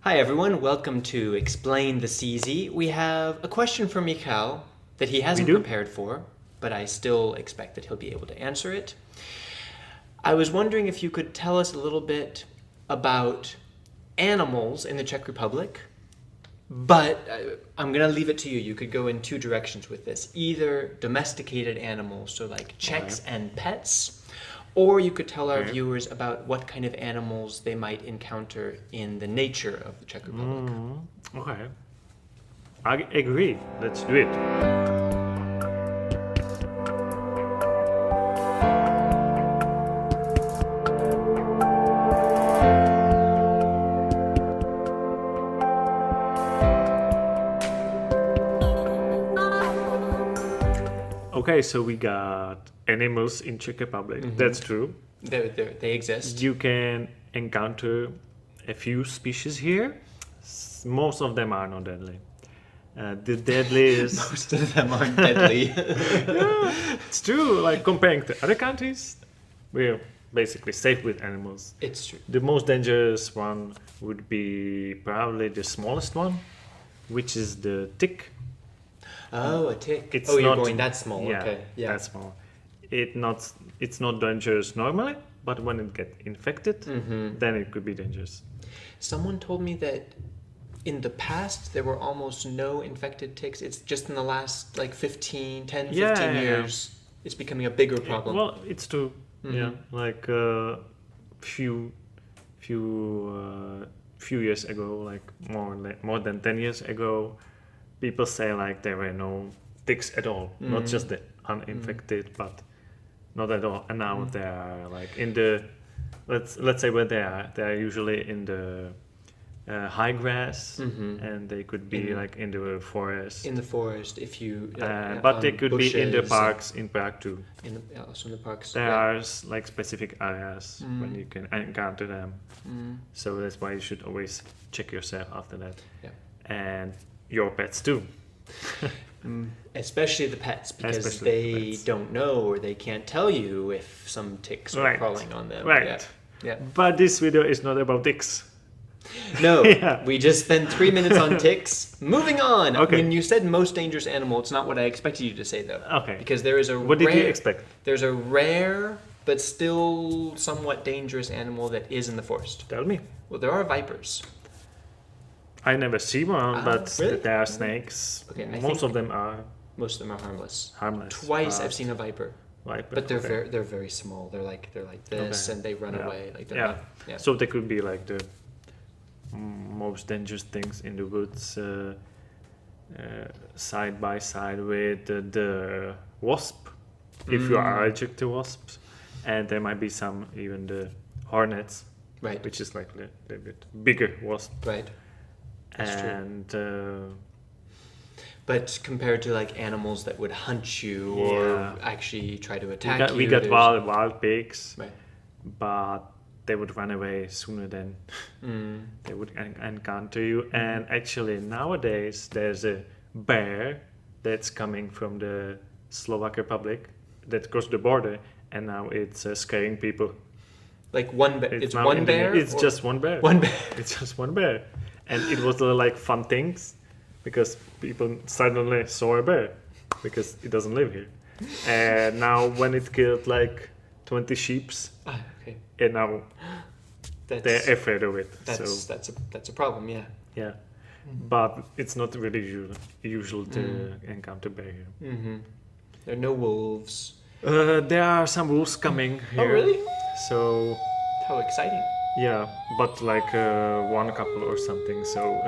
Hi everyone, welcome to Explain the CZ. We have a question from Mikhail that he hasn't prepared for, but I still expect that he'll be able to answer it. I was wondering if you could tell us a little bit about animals in the Czech Republic, but I'm going to leave it to you. You could go in two directions with this. Either domesticated animals, so like Czechs and pets, or you could tell our viewers about what kind of animals they might encounter in the nature of the Czech Republic. Okay. I agree. Let's do it. Okay, so we got animals in Czech Republic. That's true. They exist. You can encounter a few species here. Most of them are not deadly. The deadliest... Most of them aren't deadly. Yeah, it's true. Like comparing to other countries, we're basically safe with animals. It's true. The most dangerous one would be probably the smallest one, which is the tick. Oh, a tick. It's you're not, going that small. Yeah, okay. Yeah, that small. It's not dangerous normally, but when it gets infected, then it could be dangerous. Someone told me that in the past there were almost no infected ticks. It's just in the last like 10, 15 years, it's becoming a bigger problem. Well, it's true. Yeah, like few years ago, like more than 10 years ago, people say like there were no ticks at all, not just the uninfected, but not at all. And now they are like in the let's say where they are usually in the high grass, and they could be like in the forest. In the forest, if you. But they could be in the parks in Prague too. Also in the parks. There are like specific areas when you can encounter them. So that's why you should always check yourself after that. Yeah. And your pets too. Especially the pets, because they don't know or they can't tell you if some ticks are crawling on them. Right. Yeah. But this video is not about ticks. No, we just spent 3 minutes on ticks. Moving on. Okay. When you said most dangerous animal, it's not what I expected you to say, though. Okay. Because there is a What did you expect? There's a rare but still somewhat dangerous animal that is in the forest. Tell me. Well, there are vipers. I never see one, but really? there are snakes. Okay, Most of them are Most of them are harmless. harmless. Twice I've seen a viper, Viper, but they're very small. They're like this, and they run away. Like they're not. So they could be like the most dangerous things in the woods, side by side with the wasp, if you are allergic to wasps, and there might be some even the hornets, Right. which is like a little bit bigger wasp. Right. That's And But compared to like animals that would hunt you or actually try to attack you, we got wild pigs, Right. but they would run away sooner than they would encounter you. And actually nowadays there's a bear that's coming from the Slovak Republic that crossed the border, and now it's scaring people. Like one bear. It's now one bear. It's just one bear. One bear. It's just one bear, and it was like fun things because people suddenly saw a bear because it doesn't live here. And now when it killed like 20 sheeps, Okay. and now they're afraid of it. That's a problem. Yeah. Yeah, but it's not really usual to encounter bear here. There are no wolves. There are some wolves coming here. Oh really? So How exciting. yeah, but like one couple or something. So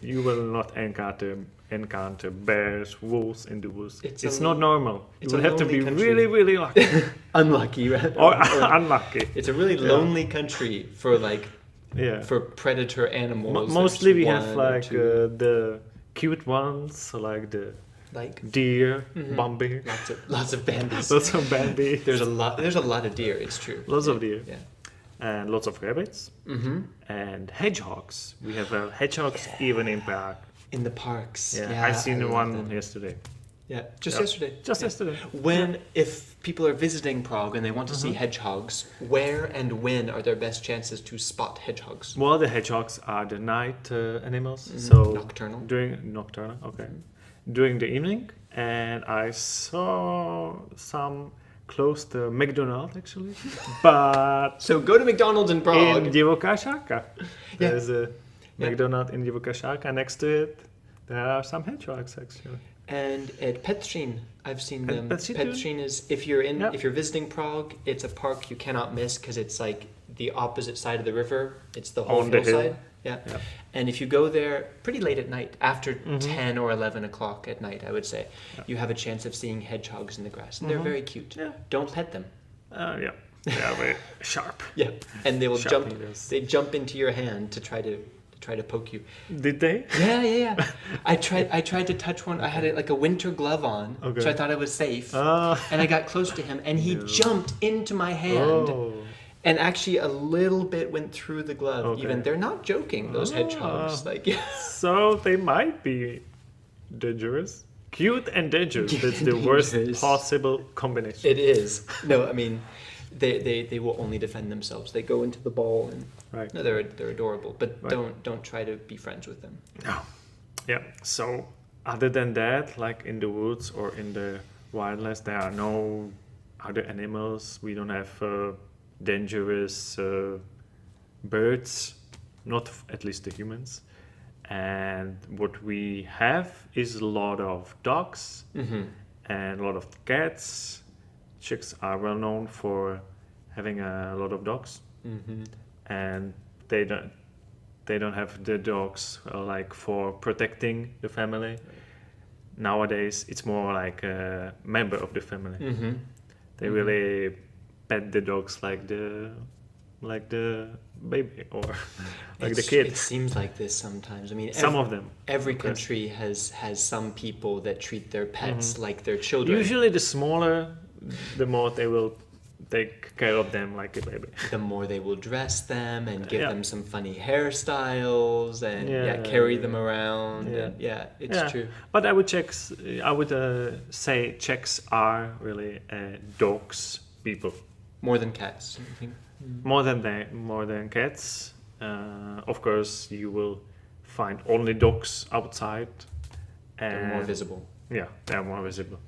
you will not encounter bears, wolves in the woods. It's not normal. You will have to be really, really lucky. Unlucky, right? or unlucky. It's a really lonely country for Yeah. for predator animals. Mostly we There's have one or like two. the cute ones, like the Like deer, Bambi. lots of Bambis. Lots of Bambi. There's a lot of deer. It's true. Lots of deer. Yeah. And lots of rabbits. And hedgehogs. We have hedgehogs even in Prague. In the parks. Yeah, Yeah, I seen love one them. yesterday. Yeah, just Yeah. yesterday. Just Yeah. yesterday. When, if people are visiting Prague and they want to see hedgehogs, where and when are their best chances to spot hedgehogs? Well, the hedgehogs are the night animals, so Nocturnal. during nocturnal. Okay, during the evening, and I saw some close to McDonald's actually, but So go to McDonald's in Prague. in Divoká Šárka, Yeah. there's a Yeah. McDonald's in Divoká Šárka. Next to it, there are some hedgehogs actually. And at Petřín, I've seen them. Petřín too? Petřín is if you're Yeah. if you're visiting Prague, it's a park you cannot miss because it's like the opposite side of the river. It's the whole On the hill. hillside. Yeah. Yeah. And if you go there pretty late at night, after 10 or 11 o'clock at night, I would say, you have a chance of seeing hedgehogs in the grass. And they're very cute. Yeah. Don't pet them. Yeah, they are very sharp. Yeah. And they will Sharp jump needles. they jump into your hand to try to poke you. Did they? Yeah. I tried to touch one. I had like a winter glove on, Okay. so I thought I was safe. Ah. And I got close to him, and he jumped into my hand, Oh. and actually a little bit went through the glove. Okay. Even they're not joking. Those hedgehogs, like So they might be dangerous. Cute and dangerous. Cute That's and the worst dangerous. possible combination. it is. No, I mean, they will only defend themselves. They go into the ball, and Right. no, they're adorable. But Right. don't try to be friends with them. No. Yeah. So other than that, like in the woods or in the wildlife, there are no other animals. We don't have dangerous birds, not at least the humans. And what we have is a lot of dogs and a lot of cats. Czechs are well known for having a lot of dogs, and they don't have the dogs like for protecting the family. Nowadays, it's more like a member of the family. They really pet the dogs like the baby or like the kid. It seems like this sometimes. I mean, Some of them. Every country has some people that treat their pets like their children. Usually, the smaller, the more they will take care of them like a baby. The more they will dress them and give Yeah. them some funny hairstyles and carry them around. Yeah. And it's true. But I would say Czechs are really dogs people. More than cats, I think. More than cats. Of course, you will find only dogs outside. They're more And visible. Yeah, they're more visible.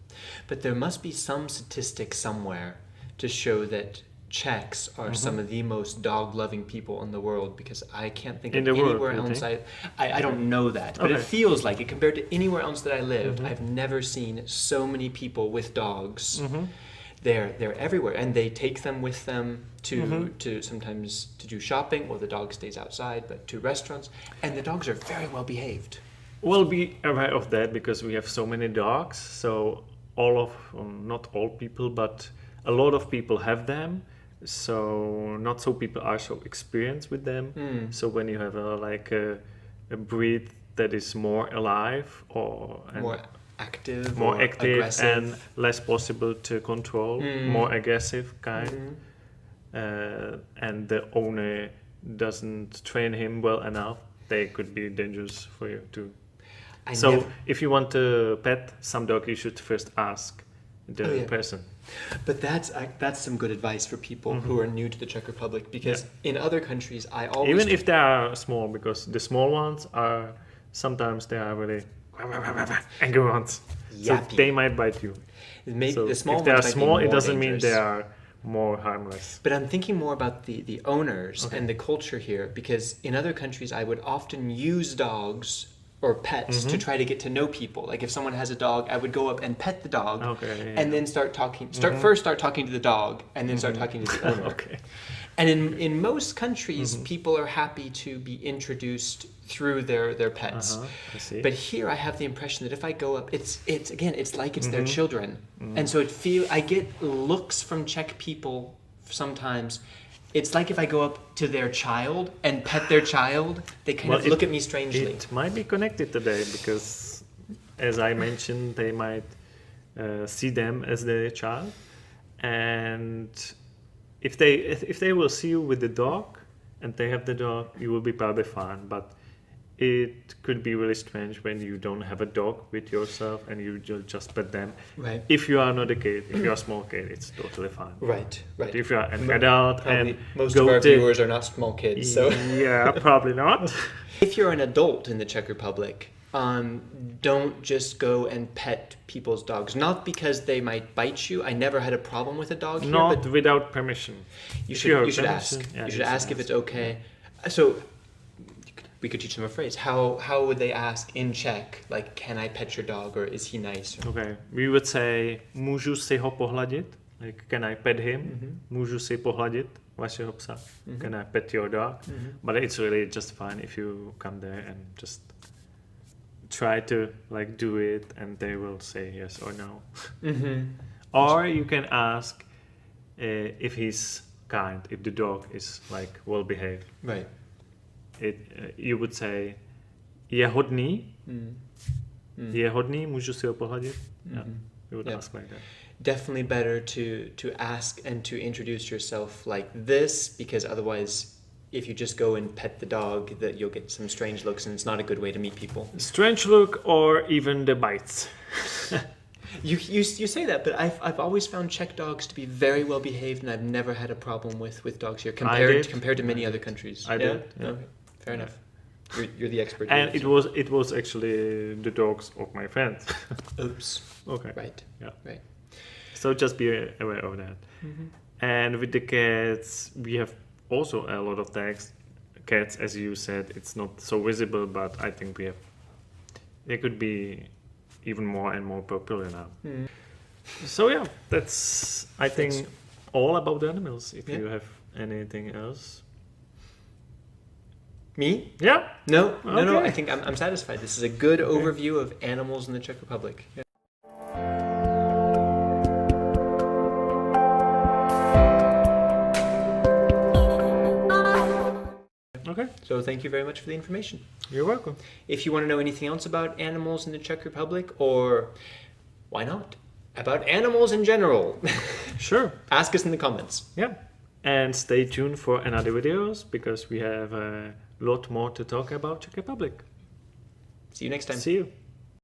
But there must be some statistic somewhere to show that Czechs are some of the most dog-loving people in the world, because I can't think In of the world, anywhere you else. I don't know that, but it Okay. feels like it compared to anywhere else that I lived. I've never seen so many people with dogs. They're everywhere, and they take them with them to sometimes to do shopping, or the dog stays outside, but to restaurants, and the dogs are very well behaved. We'll be aware of that because we have so many dogs. So not all people, but a lot of people have them. So not so people are so experienced with them. So when you have a breed that is more alive and More active, more or active aggressive. and less possible to control, more aggressive kind, and the owner doesn't train him well enough, they could be dangerous for you too. If you want to pet some dog, you should first ask the person. But that's some good advice for people who are new to the Czech Republic, because in other countries I always Even if they are small, because the small ones are sometimes they are really angry ones, so Yappy. they might bite you. maybe So the small if they ones are might be small, it more doesn't mean dangerous. they are more harmless. But I'm thinking more about the owners and the culture here, because in other countries I would often use dogs or pets to try to get to know people. Like if someone has a dog, I would go up and pet the dog, and then start talking. First start talking to the dog, and then start talking to the owner. Okay. And in most countries, people are happy to be introduced through their pets. I see. But here, I have the impression that if I go up, it's like it's their children, and so I get looks from Czech people sometimes. It's like if I go up to their child and pet their child, they kind of look at me strangely. It might be connected today because, as I mentioned, they might see them as their child, and if they will see you with the dog and they have the dog, you will be probably fine. But it could be really strange when you don't have a dog with yourself and you just pet them. Right. If you are not a kid, if you're a small kid, it's totally fine. Right. But if you're an adult and most of our viewers are not small kids, so yeah, probably not. If you're an adult in the Czech Republic, don't just go and pet people's dogs. Not because they might bite you. I never had a problem with a dog here. Not without permission. You should ask. Yeah, you should ask if it's okay. So we could teach them a phrase. How would they ask in Czech? Like, can I pet your dog, or is he nice? Okay, we would say, můžu si ho pohladit? Like, can I pet him? Můžu si pohladit vašeho psa? Can I pet your dog? But it's really just fine if you come there and just try to like do it, and they will say yes or no. Or you can ask if he's kind, if the dog is like well behaved. Right. You would say, je hodný? Je hodný, můžu si ho pohladit? Yeah, you would ask like that. Definitely better to ask and to introduce yourself like this, because otherwise, if you just go and pet the dog, that you'll get some strange looks, and it's not a good way to meet people. Strange look, or even the bites. You say that, but I've always found Czech dogs to be very well behaved, and I've never had a problem with dogs here compared to many other countries. I did. Yeah. Okay. Fair enough. You're the expert. And it was actually the dogs of my friends. Oops. Okay. Right. Yeah. Right. So just be aware of that. And with the cats, we have also a lot of tags. Cats, as you said, it's not so visible, but I think they could be even more and more popular now. So yeah, that's I think all about the animals. If you have anything else. Me? Yeah. No. Okay. I think I'm satisfied. This is a good overview of animals in the Czech Republic. Yeah. Okay. So thank you very much for the information. You're welcome. If you want to know anything else about animals in the Czech Republic, or why not, about animals in general, Sure. ask us in the comments. Yeah. And stay tuned for another videos, because we have a lot more to talk about Czech Republic. See you next time. See you.